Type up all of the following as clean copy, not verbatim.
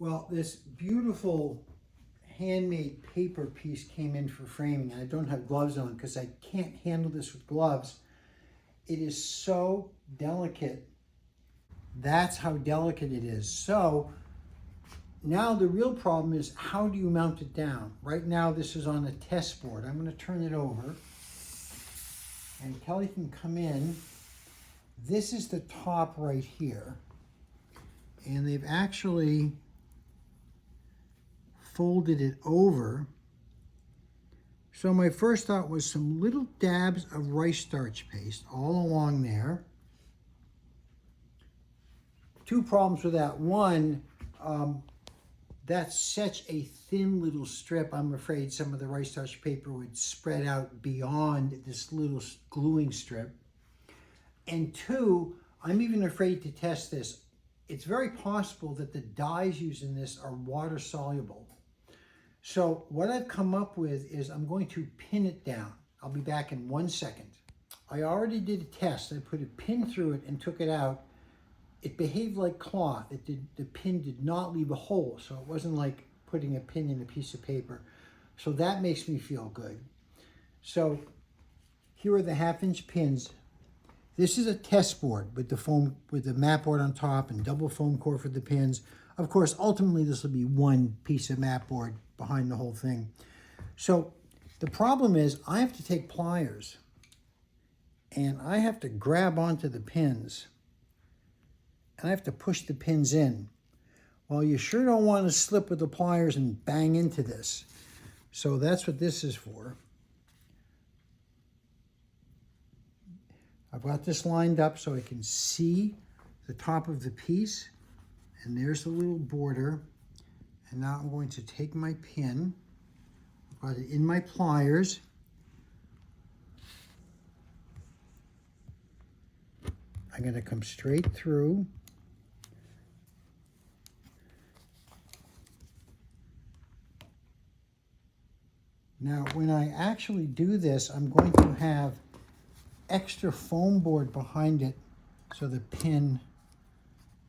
Well, this beautiful handmade paper piece came in for framing, and I don't have gloves on because I can't handle this with gloves. It is so delicate. That's how delicate it is. So now the real problem is, how do you mount it down? Right now this is on a test board. I'm going to turn it over and Kelly can come in. This is the top right here, and they've actually folded it over. So my first thought was some little dabs of rice starch paste all along there. Two problems with that. One, that's such a thin little strip, I'm afraid some of the rice starch paper would spread out beyond this little gluing strip. And two, I'm even afraid to test this. It's very possible that the dyes used in this are water soluble. So what I've come up with is I'm going to pin it down. I'll be back in 1 second. I already did a test. I put a pin through it and took it out. It behaved like cloth. The pin did not leave a hole, so it wasn't like putting a pin in a piece of paper. So that makes me feel good. So here are the 1/2-inch pins. This is a test board with the foam, with the mat board on top and double foam core for the pins. Of course, ultimately this will be one piece of mat board behind the whole thing. So the problem is I have to take pliers and I have to grab onto the pins and I have to push the pins in. Well, you sure don't want to slip with the pliers and bang into this. So that's what this is for. I've got this lined up so I can see the top of the piece, and there's the little border. And now I'm going to take my pin, I've got it in my pliers. I'm going to come straight through. Now, when I actually do this, I'm going to have extra foam board behind it so the pin,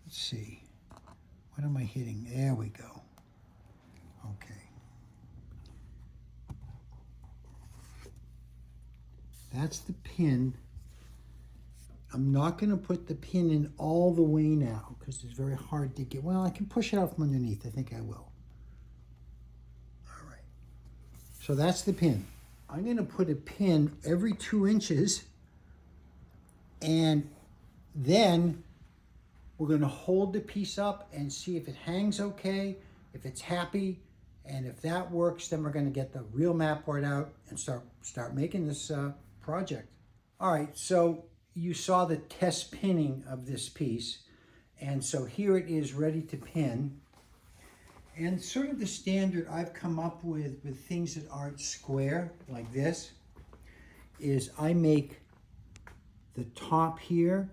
let's see, what am I hitting? There we go. Okay. That's the pin. I'm not going to put the pin in all the way now because it's very hard to get. Well, I can push it out from underneath. I think I will. All right. So that's the pin. I'm going to put a pin every 2 inches, and then we're going to hold the piece up and see if it hangs okay, if it's happy, and if that works, then we're going to get the real mat board out and start making this project. All right, so you saw the test pinning of this piece, and so here it is ready to pin. And sort of the standard I've come up with things that aren't square like this is I make the top here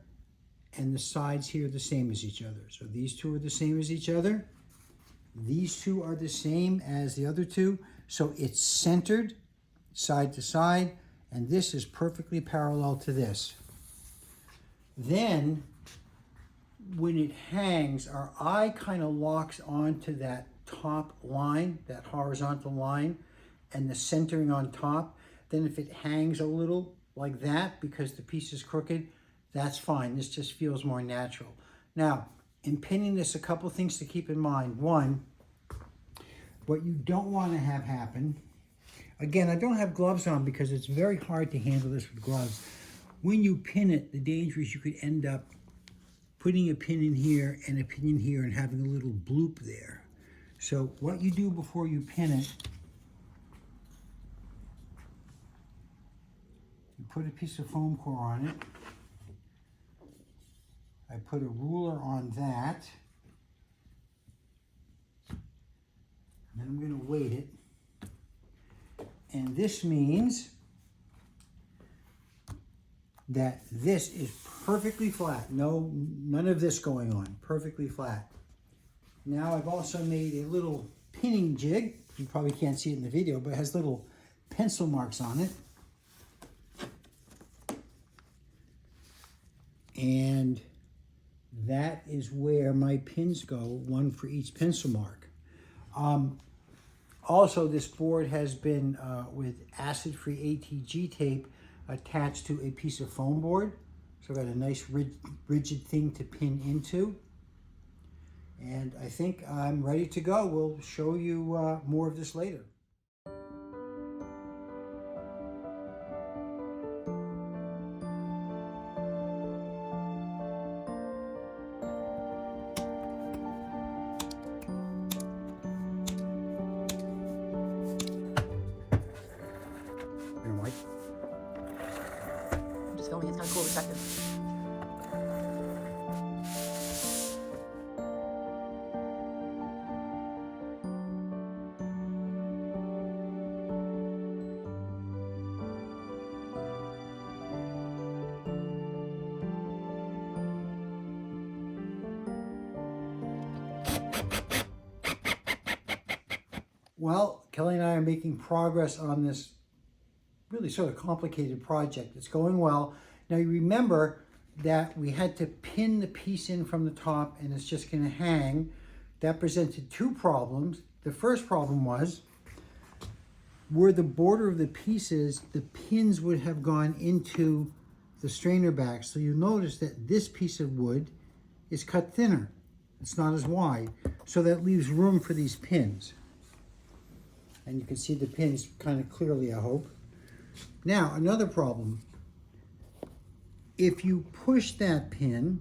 and the sides here the same as each other. So these two are the same as each other. These two are the same as the other two. So it's centered side to side, and this is perfectly parallel to this. Then when it hangs, our eye kind of locks onto that top line, that horizontal line, and the centering on top. Then if it hangs a little like that because the piece is crooked, that's fine. This just feels more natural. Now, in pinning this, a couple things to keep in mind. One, what you don't want to have happen, again, I don't have gloves on because it's very hard to handle this with gloves. When you pin it, the danger is you could end up putting a pin in here and a pin in here and having a little bloop there. So what you do before you pin it, you put a piece of foam core on it. I put a ruler on that. And then I'm going to weight it. And this means that this is perfectly flat. None of this going on. Perfectly flat. Now I've also made a little pinning jig. You probably can't see it in the video, but it has little pencil marks on it. And that is where my pins go, one for each pencil mark. Also, this board has been with acid-free ATG tape attached to a piece of foam board. So I've got a nice rigid thing to pin into. And I think I'm ready to go. We'll show you more of this later. I'm just filming, it's kind of cool perspective. Well, Kelly and I are making progress on this really sort of complicated project. It's going well. Now you remember that we had to pin the piece in from the top and it's just going to hang. That presented two problems. The first problem was where the border of the pieces, the pins would have gone into the strainer back. So you notice that this piece of wood is cut thinner. It's not as wide. So that leaves room for these pins. And you can see the pins kind of clearly, I hope. Now, another problem. If you push that pin,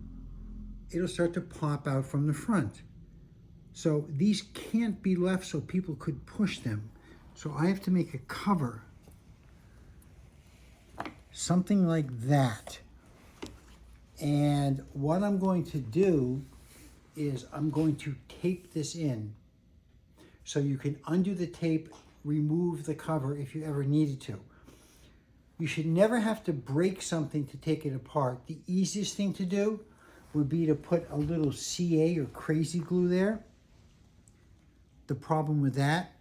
it'll start to pop out from the front. So these can't be left so people could push them. So I have to make a cover. Something like that. And what I'm going to do is I'm going to tape this in. So you can undo the tape, remove the cover if you ever needed to. You should never have to break something to take it apart. The easiest thing to do would be to put a little CA or crazy glue there. The problem with that,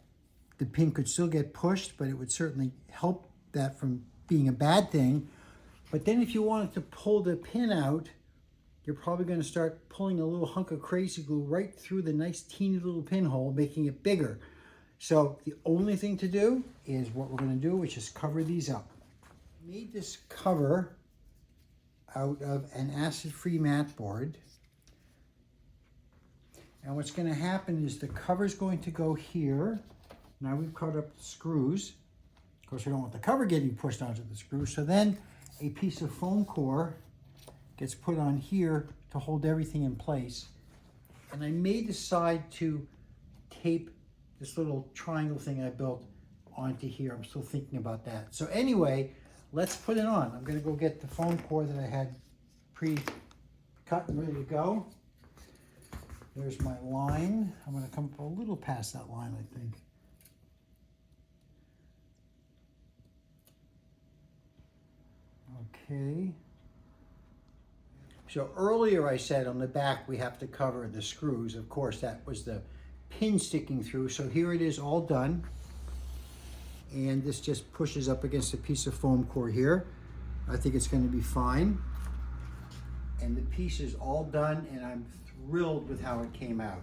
the pin could still get pushed, but it would certainly help that from being a bad thing. But then if you wanted to pull the pin out, you're probably going to start pulling a little hunk of crazy glue right through the nice teeny little pinhole, making it bigger. So the only thing to do is what we're going to do, which is cover these up. I made this cover out of an acid-free mat board. And what's going to happen is the cover is going to go here. Now we've cut up the screws. Of course, we don't want the cover getting pushed onto the screws. So then a piece of foam core gets put on here to hold everything in place. And I may decide to tape this little triangle thing I built onto here. I'm still thinking about that. So anyway, let's put it on. I'm gonna go get the foam core that I had pre-cut and ready to go. There's my line. I'm gonna come up a little past that line, I think. Okay. So earlier I said on the back we have to cover the screws. Of course, that was the pin sticking through. So here it is all done. And this just pushes up against a piece of foam core here. I think it's going to be fine. And the piece is all done and I'm thrilled with how it came out.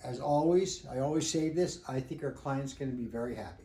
As always, I always say this, I think our client's going to be very happy.